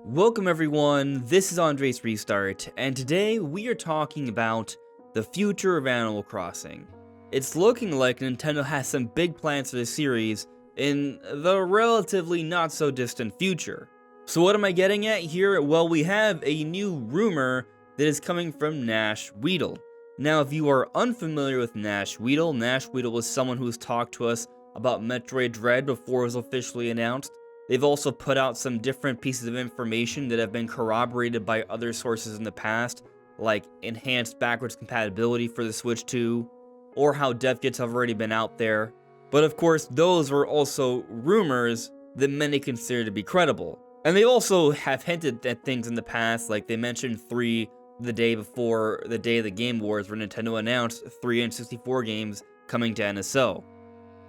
Welcome everyone, this is AndresRestart, and today we are talking about the future of Animal Crossing. It's looking like Nintendo has some big plans for the series in the relatively not so distant future. So what am I getting at here? Well, we have a new rumor that is coming from Nash Weedle. Now, if you are unfamiliar with Nash Weedle was someone who's talked to us about Metroid Dread before it was officially announced. They've also put out some different pieces of information that have been corroborated by other sources in the past, like enhanced backwards compatibility for the Switch 2, or how dev kits have already been out there. But of course, those were also rumors that many consider to be credible. And they also have hinted at things in the past, like they mentioned 3 the day before the day of the Game Awards, where Nintendo announced 3 N64 games coming to NSO.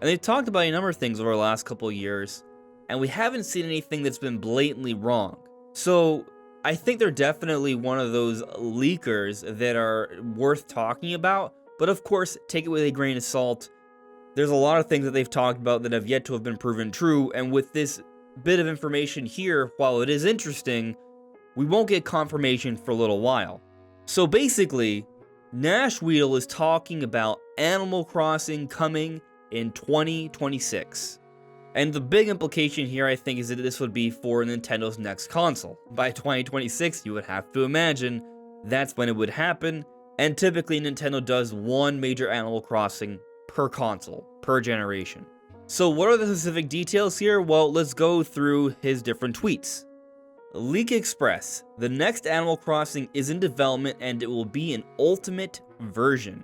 And they've talked about a number of things over the last couple of years, and we haven't seen anything that's been blatantly wrong. So I think they're definitely one of those leakers that are worth talking about, but of course, take it with a grain of salt. There's a lot of things that they've talked about that have yet to have been proven true, and with this bit of information here, while it is interesting, we won't get confirmation for a little while. So basically, Nash Weedle is talking about Animal Crossing coming in 2026. And the big implication here, I think, is that this would be for Nintendo's next console. By 2026, you would have to imagine that's when it would happen, and typically Nintendo does one major Animal Crossing per console, per generation. So what are the specific details here? Well, let's go through his different tweets. Leak Express. The next Animal Crossing is in development and it will be an ultimate version.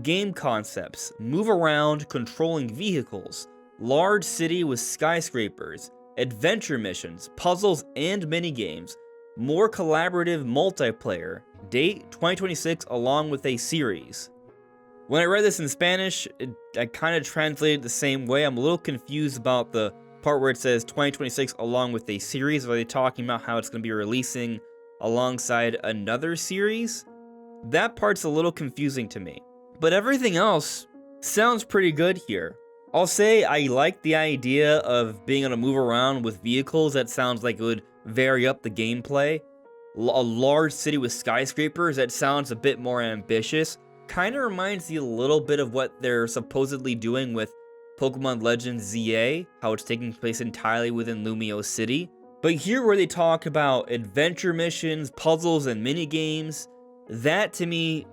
Game concepts. Move around controlling vehicles. Large city with skyscrapers, adventure missions, puzzles, and minigames, more collaborative multiplayer, date 2026 along with a series. When I read this in Spanish, I kind of translated the same way. I'm a little confused about the part where it says 2026 along with a series. Are they talking about how it's going to be releasing alongside another series? That part's a little confusing to me. But everything else sounds pretty good here. I'll say I like the idea of being able to move around with vehicles. That sounds like it would vary up the gameplay. A large city with skyscrapers, that sounds a bit more ambitious. Kind of reminds you a little bit of what they're supposedly doing with Pokemon Legends ZA, how it's taking place entirely within Lumio City. But here where they talk about adventure missions, puzzles, and minigames, that to me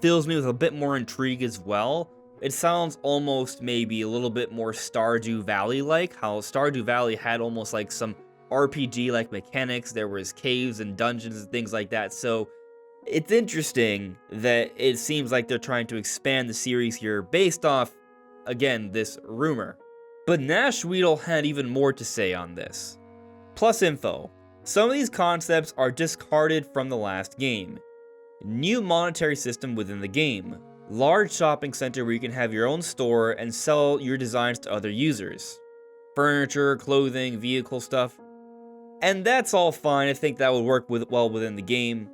fills me with a bit more intrigue as well. It sounds almost maybe a little bit more Stardew Valley-like, how Stardew Valley had almost like some RPG-like mechanics. There was caves and dungeons and things like that, so it's interesting that it seems like they're trying to expand the series here based off, again, this rumor. But Nash Weedle had even more to say on this. Plus info. Some of these concepts are discarded from the last game. New monetary system within the game. Large shopping center where you can have your own store and sell your designs to other users. Furniture, clothing, vehicle stuff. And that's all fine. I think that would work well within the game.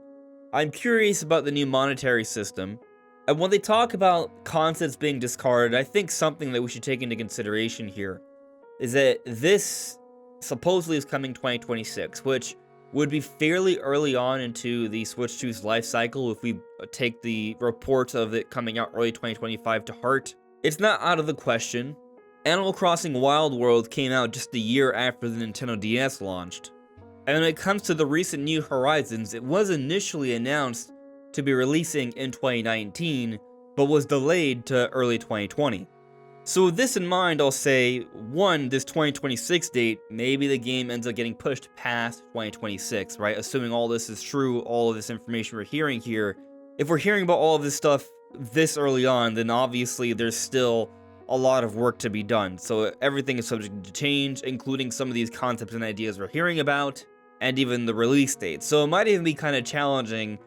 I'm curious about the new monetary system. And when they talk about concepts being discarded, I think something that we should take into consideration here is that this supposedly is coming 2026, which would be fairly early on into the Switch 2's life cycle if we take the reports of it coming out early 2025 to heart. It's not out of the question. Animal Crossing Wild World came out just a year after the Nintendo DS launched. And when it comes to the recent New Horizons, it was initially announced to be releasing in 2019, but was delayed to early 2020. So with this in mind, I'll say, 1, this 2026 date, maybe the game ends up getting pushed past 2026, right? Assuming all this is true, all of this information we're hearing here. If we're hearing about all of this stuff this early on, then obviously there's still a lot of work to be done. So everything is subject to change, including some of these concepts and ideas we're hearing about, and even the release date. So it might even be kind of challenging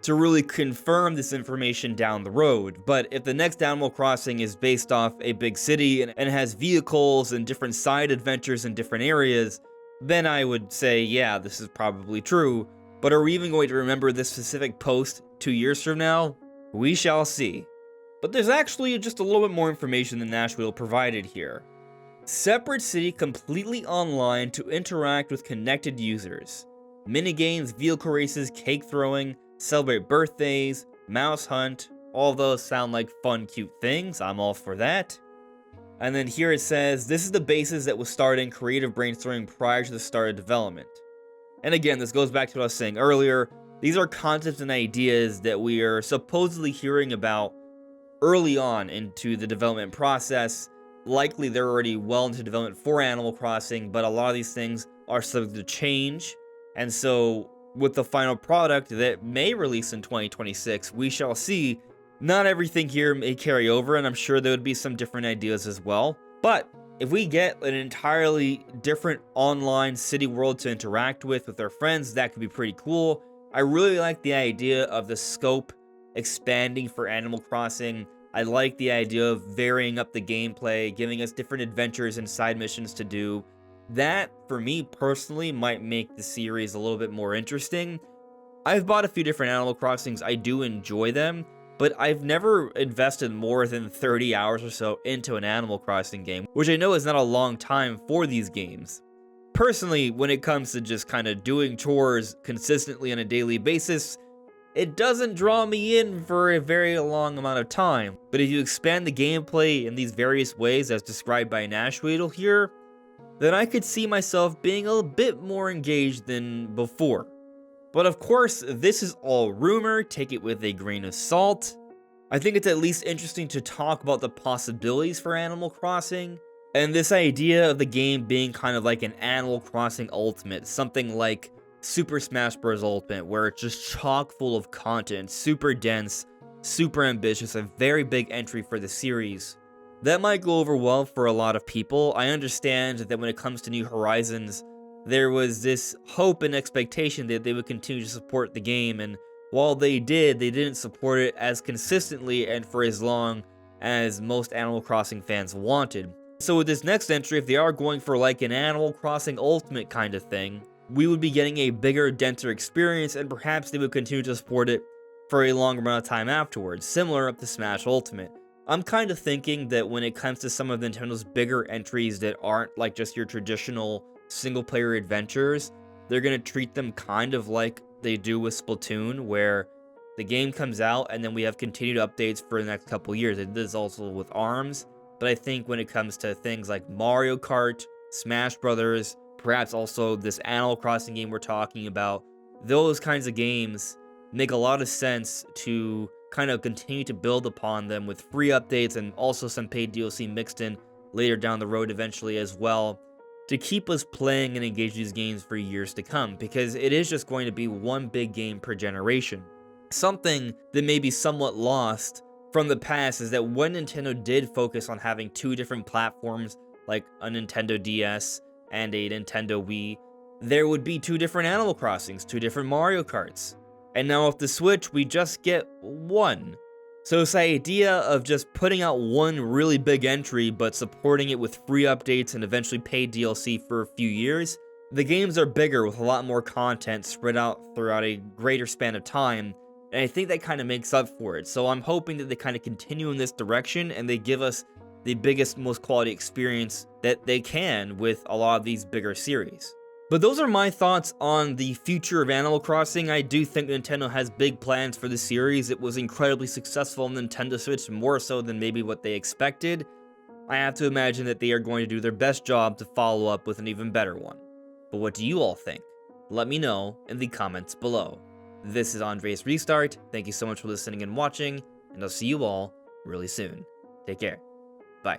to really confirm this information down the road. But if the next Animal Crossing is based off a big city and has vehicles and different side adventures in different areas, then I would say, yeah, this is probably true. But are we even going to remember this specific post 2 years from now? We shall see. But there's actually just a little bit more information than Nash Weedle provided here. Separate city completely online to interact with connected users. Minigames, vehicle races, cake throwing, celebrate birthdays, mouse hunt, all those sound like fun, cute things. I'm all for that. And then here it says, this is the basis that was started in creative brainstorming prior to the start of development. And again, this goes back to what I was saying earlier. These are concepts and ideas that we are supposedly hearing about early on into the development process. Likely they're already well into development for Animal Crossing, but a lot of these things are subject to change. And so with the final product that may release in 2026, we shall see. Not everything here may carry over, and I'm sure there would be some different ideas as well. But if we get an entirely different online city world to interact with our friends, that could be pretty cool. I really like the idea of the scope expanding for Animal Crossing. I like the idea of varying up the gameplay, giving us different adventures and side missions to do. That, for me personally, might make the series a little bit more interesting. I've bought a few different Animal Crossings. I do enjoy them, but I've never invested more than 30 hours or so into an Animal Crossing game, which I know is not a long time for these games. Personally, when it comes to just kind of doing chores consistently on a daily basis, it doesn't draw me in for a very long amount of time. But if you expand the gameplay in these various ways as described by Nashweedle here, then I could see myself being a bit more engaged than before. But of course, this is all rumor, take it with a grain of salt. I think it's at least interesting to talk about the possibilities for Animal Crossing, and this idea of the game being kind of like an Animal Crossing Ultimate, something like Super Smash Bros. Ultimate, where it's just chock full of content, super dense, super ambitious, a very big entry for the series. That might go over well for a lot of people. I understand that when it comes to New Horizons, there was this hope and expectation that they would continue to support the game, and while they did, they didn't support it as consistently and for as long as most Animal Crossing fans wanted. So with this next entry, if they are going for like an Animal Crossing Ultimate kind of thing, we would be getting a bigger, denser experience, and perhaps they would continue to support it for a longer amount of time afterwards, similar up to Smash Ultimate. I'm kind of thinking that when it comes to some of Nintendo's bigger entries that aren't like just your traditional single-player adventures, they're going to treat them kind of like they do with Splatoon, where the game comes out and then we have continued updates for the next couple years. It is also with ARMS, but I think when it comes to things like Mario Kart, Smash Brothers, perhaps also this Animal Crossing game we're talking about, those kinds of games make a lot of sense to kind of continue to build upon them with free updates and also some paid DLC mixed in later down the road eventually as well, to keep us playing and engage these games for years to come, because it is just going to be one big game per generation. Something that may be somewhat lost from the past is that when Nintendo did focus on having two different platforms, like a Nintendo DS and a Nintendo Wii, there would be two different Animal Crossings, two different Mario Karts. And now with the Switch, we just get one. So this idea of just putting out one really big entry, but supporting it with free updates and eventually paid DLC for a few years, the games are bigger with a lot more content spread out throughout a greater span of time, and I think that kind of makes up for it. So I'm hoping that they kind of continue in this direction and they give us the biggest, most quality experience that they can with a lot of these bigger series. But those are my thoughts on the future of Animal Crossing. I do think Nintendo has big plans for the series. It was incredibly successful on Nintendo Switch, more so than maybe what they expected. I have to imagine that they are going to do their best job to follow up with an even better one. But what do you all think? Let me know in the comments below. This is AndresRestart. Thank you so much for listening and watching, and I'll see you all really soon. Take care. Bye.